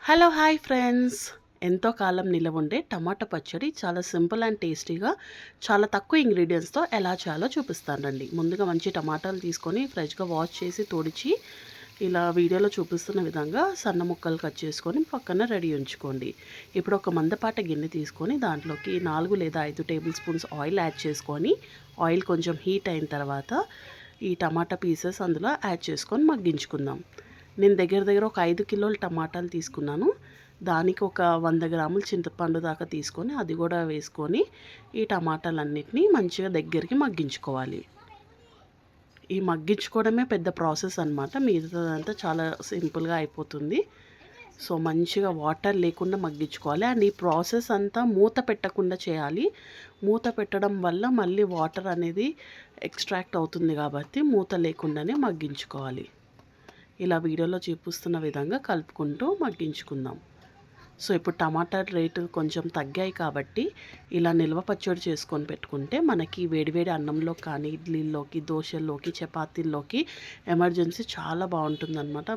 Hello hi friends. ఎంతో కాలం నిలవ ఉండే టమాటా పచ్చడి చాలా సింపుల్ అండ్ టేస్టీగా చాలా తక్కువ ఇంగ్రీడియంట్స్తో ఎలా చేయాలో చూపిస్తానండి. ముందుగా మంచి టమాటాలు తీసుకొని ఫ్రెష్గా వాష్ చేసి తోడిచి ఇలా వీడియోలో చూపిస్తున్న విధంగా సన్న ముక్కలు కట్ చేసుకొని పక్కన రెడీ ఉంచుకోండి. ఇప్పుడు ఒక మందపాటి గిన్నె తీసుకొని దాంట్లోకి 4 లేదా 5 టేబుల్ స్పూన్స్ ఆయిల్ యాడ్ చేసుకొని ఆయిల్ కొంచెం హీట్ అయిన తర్వాత ఈ టమాటా పీసెస్ అందులో యాడ్ చేసుకొని మగ్గించుకుందాం. నేను దగ్గర ఒక 5 కిలోల టమాటాలు తీసుకున్నాను. దానికి ఒక 100 గ్రాముల చింతపండు దాకా తీసుకొని అది కూడా వేసుకొని ఈ టమాటాలన్నిటినీ మంచిగా దగ్గరికి మగ్గించుకోవాలి. ఈ మగ్గించుకోవడమే పెద్ద ప్రాసెస్ అనమాట. మిగతాదంతా చాలా సింపుల్గా అయిపోతుంది. సో మంచిగా వాటర్ లేకుండా మగ్గించుకోవాలి. అండ్ ఈ ప్రాసెస్ అంతా మూత పెట్టకుండా చేయాలి. మూత పెట్టడం వల్ల మళ్ళీ వాటర్ అనేది ఎక్స్ట్రాక్ట్ అవుతుంది కాబట్టి మూత లేకుండానే మగ్గించుకోవాలి. ఇలా వీడియోలో చూపిస్తున్న విధంగా కలుపుకుంటూ మగ్గించుకుందాం. సో ఇప్పుడు టమాటా రేటు కొంచెం తగ్గాయి కాబట్టి ఇలా నిల్వ పచ్చడి చేసుకొని పెట్టుకుంటే మనకి వేడివేడి అన్నంలో కానీ ఇడ్లీల్లోకి, దోశల్లోకి, చపాతీల్లోకి ఎమర్జెన్సీ చాలా బాగుంటుందన్నమాట.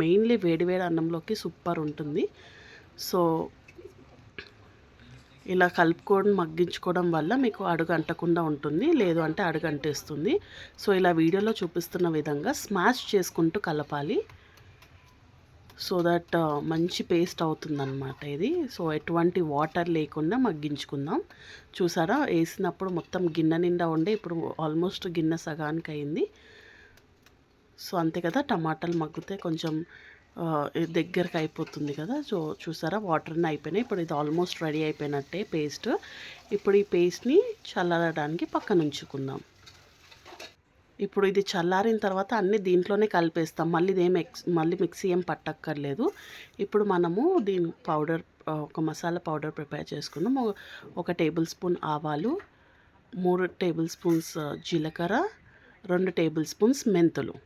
మెయిన్లీ వేడివేడి అన్నంలోకి సూపర్ ఉంటుంది. సో ఇలా కలుపుకొని మగ్గించుకోవడం వల్ల మీకు అడుగు అంటకుండా ఉంటుంది, లేదు అంటే అడుగు అంటేస్తుంది. సో ఇలా వీడియోలో చూపిస్తున్న విధంగా స్మాష్ చేసుకుంటూ కలపాలి. సో దట్ మంచి పేస్ట్ అవుతుందన్నమాట ఇది. సో ఎటువంటి వాటర్ లేకుండా మగ్గించుకుందాం. చూసారా, వేసినప్పుడు మొత్తం గిన్నె నిండా ఉండే ఇప్పుడు ఆల్మోస్ట్ గిన్నె సగానికి అయింది. సో అంతే కదా, టమాటాలు మగ్గితే కొంచెం దగ్గరకు అయిపోతుంది కదా. సో చూసారా, వాటర్ అన్నీ అయిపోయినాయి. ఇప్పుడు ఇది ఆల్మోస్ట్ రెడీ అయిపోయినట్టే పేస్ట్. ఇప్పుడు ఈ పేస్ట్ని చల్లారడానికి పక్కన ఉంచుకుందాం. ఇప్పుడు ఇది చల్లారిన తర్వాత అన్నీ దీంట్లోనే కలిపేస్తాం. మళ్ళీ మళ్ళీ మిక్సీ ఏం పట్టక్కర్లేదు. ఇప్పుడు మనము దీని పౌడర్, ఒక మసాలా పౌడర్ ప్రిపేర్ చేసుకుందాం. ఒక టేబుల్ స్పూన్ ఆవాలు, 3 టేబుల్ స్పూన్స్ జీలకర్ర, 2 టేబుల్ స్పూన్స్ మెంతులు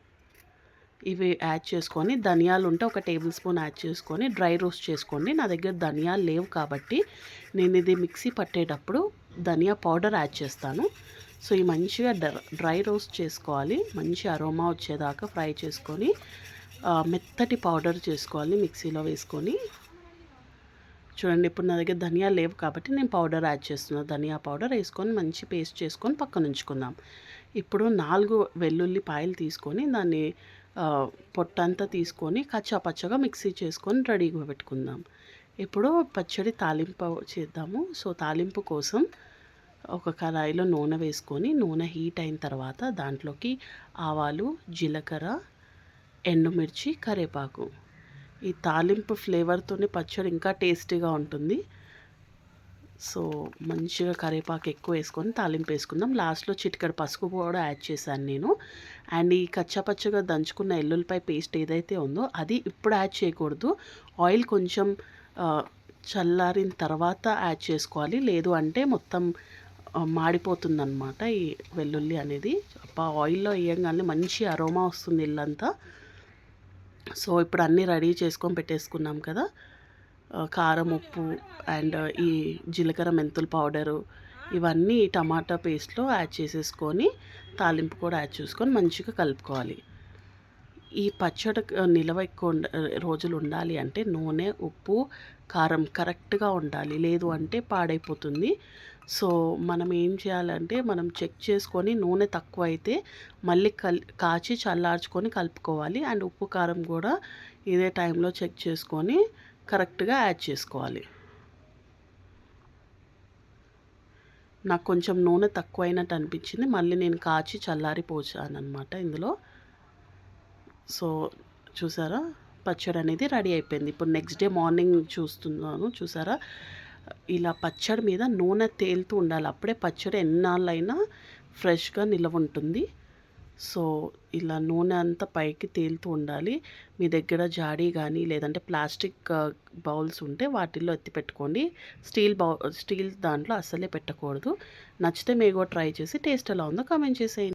ఇవి యాడ్ చేసుకొని, ధనియాలు ఉంటే ఒక టేబుల్ స్పూన్ యాడ్ చేసుకొని డ్రై రోస్ట్ చేసుకోండి. నా దగ్గర ధనియాలు లేవు కాబట్టి నేను ఇది మిక్సీ పట్టేటప్పుడు ధనియా పౌడర్ యాడ్ చేస్తాను. సో ఈ మంచిగా డ్రై రోస్ట్ చేసుకోవాలి. మంచి అరోమా వచ్చేదాకా ఫ్రై చేసుకొని మెత్తటి పౌడర్ చేసుకోవాలి మిక్సీలో వేసుకొని. చూడండి, ఇప్పుడు నా దగ్గర ధనియాలు లేవు కాబట్టి నేను పౌడర్ యాడ్ చేస్తున్నాను. ధనియా పౌడర్ వేసుకొని మంచి పేస్ట్ చేసుకొని పక్కన ఉంచుకుందాం. ఇప్పుడు 4 వెల్లుల్లిపాయలు తీసుకొని దాన్ని పొట్టంతా తీసుకొని కచ్చాపచ్చగా మిక్సీ చేసుకొని రెడీగా పెట్టుకుందాం. ఇప్పుడు పచ్చడి తాలింపు చేద్దాము. సో తాలింపు కోసం ఒక కళాయిలో నూనె వేసుకొని నూనె హీట్ అయిన తర్వాత దాంట్లోకి ఆవాలు, జీలకర్ర, ఎండుమిర్చి, కరివేపాకు, ఈ తాలింపు ఫ్లేవర్తోనే పచ్చడి ఇంకా టేస్టీగా ఉంటుంది. సో మంచిగా కరివేపాకు ఎక్కువ వేసుకొని తాలింపు వేసుకుందాం. లాస్ట్లో చిటికెడు పసుపు కూడా యాడ్ చేశాను నేను. అండ్ ఈ కచ్చాపచ్చగా దంచుకున్న ఎల్లుల్లిపాయ పేస్ట్ ఏదైతే ఉందో అది ఇప్పుడు యాడ్ చేయకూడదు. ఆయిల్ కొంచెం చల్లారిన తర్వాత యాడ్ చేసుకోవాలి, లేదు అంటే మొత్తం మాడిపోతుందన్నమాట ఈ వెల్లుల్లి అనేది. ఆయిల్లో వేయగానే మంచి అరోమా వస్తుంది ఇల్లంతా. సో ఇప్పుడు అన్నీ రెడీ చేసుకొని పెట్టేసుకున్నాం కదా. కారం, ఉప్పు అండ్ ఈ జీలకర్ర మెంతుల పౌడరు ఇవన్నీ టమాటా పేస్ట్లో యాడ్ చేసేసుకొని తాలింపు కూడా యాడ్ చేసుకొని మంచిగా కలుపుకోవాలి. ఈ పచ్చడి నిలవ ఎక్కువ రోజులు ఉండాలి అంటే నూనె, ఉప్పు, కారం కరెక్ట్గా ఉండాలి, లేదు అంటే పాడైపోతుంది. సో మనం ఏం చేయాలంటే మనం చెక్ చేసుకొని నూనె తక్కువ అయితే మళ్ళీ కాచి చల్లార్చుకొని కలుపుకోవాలి. అండ్ ఉప్పు, కారం కూడా ఇదే టైంలో చెక్ చేసుకొని కరెక్ట్గా యాడ్ చేసుకోవాలి. నాకు కొంచెం నూనె తక్కువ అయినట్టు అనిపించింది, మళ్ళీ నేను కాచి చల్లారిపోసాను అనమాట ఇందులో. సో చూసారా, పచ్చడి అనేది రెడీ అయిపోయింది. ఇప్పుడు నెక్స్ట్ డే మార్నింగ్ చూస్తున్నాను. చూసారా, ఇలా పచ్చడి మీద నూనె తేలుతూ ఉండాలి, అప్పుడే పచ్చడి ఎన్నాళ్ళైనా ఫ్రెష్గా నిలవ ఉంటుంది. సో ఇలా నూనె అంతా పైకి తేలుతూ ఉండాలి. మీ దగ్గర జాడీ కానీ లేదంటే ప్లాస్టిక్ బౌల్స్ ఉంటే వాటిల్లో ఎత్తి పెట్టుకోండి. స్టీల్ దాంట్లో అస్సలే పెట్టకూడదు. నచ్చితే మీరు కూడా ట్రై చేసి టేస్ట్ ఎలా ఉందో కామెంట్ చేసేయండి.